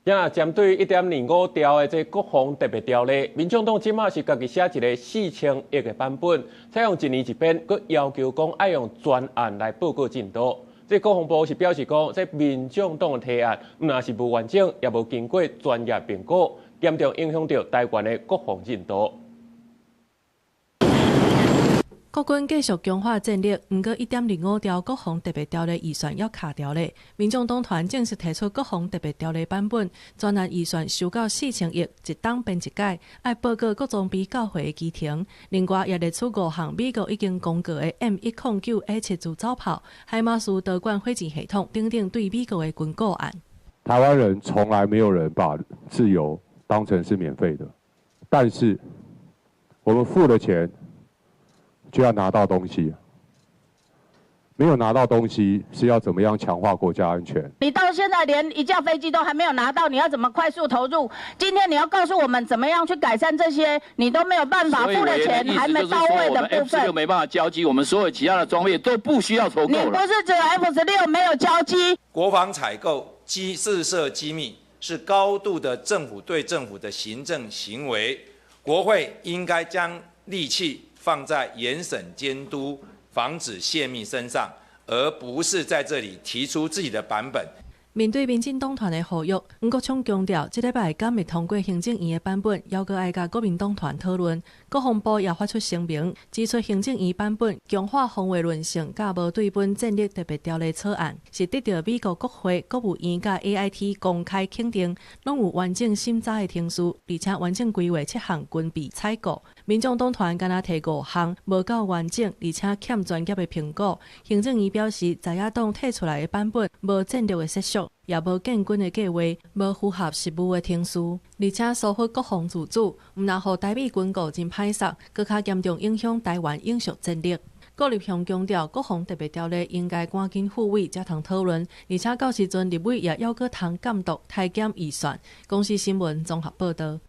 也针对1.25条的这国防特别条例，民众党即马是家己写一个4000亿的版本，采用一年一编，佮要求讲爱用专案来报告进度。这国防部是表示讲，这民众党的提案，若是无完整，也无经过专业评估，严重影响到台湾的国防进度。 国军继续强化战力，不过1.25条国防特别条例预算要卡掉咧。民众党团正式提出国防特别条例版本，专案预算收到4000亿，一档编一改，爱报告各装备教会的基庭。另外也列出5项美国已经公告的 M109A7自走炮、海马斯导管火箭系统等等对美国的军购案。台湾人从来没有人把自由当成是免费的，但是我们付了钱。 就要拿到东西，没有拿到东西是要怎么样强化国家安全？你到现在连一架飞机都还没有拿到，你要怎么快速投入？今天你要告诉我们怎么样去改善这些，你都没有办法，付了钱还没到位的部分。F16没办法交机，我们所有其他的装备都不需要筹购了。你不是只有 F16没有交机？国防采购自设机密是高度的政府对政府的行政行为，国会应该将力气 放在严审监督、防止泄密身上，而不是在这里提出自己的版本。面对民进党团的呼吁，吴国昌强调，这礼拜敢未通过行政院的版本，要搁爱甲国民党团讨论。国防部也发出声明，指出行政院版本强化防卫论性甲无对本战力特别条例草案，是得到美国国会、国务院甲 AIT 公开肯定，拢有完整审查的程序，而且完整规划7项军备采购。民众党团敢若提5项无够完整，而且欠专业的评估。行政院表示，在野党提出来的版本无战略的设想，也无建军的计划，无符合实务的程序，而且疏忽国防自主，毋但互台美军购真歹势，更加严重影响台湾永续战力。郭立雄强调，国防特别条例应该赶紧复委才通讨论，而且到时阵立委也要搁通监督、体检预算。公司新闻综合报道。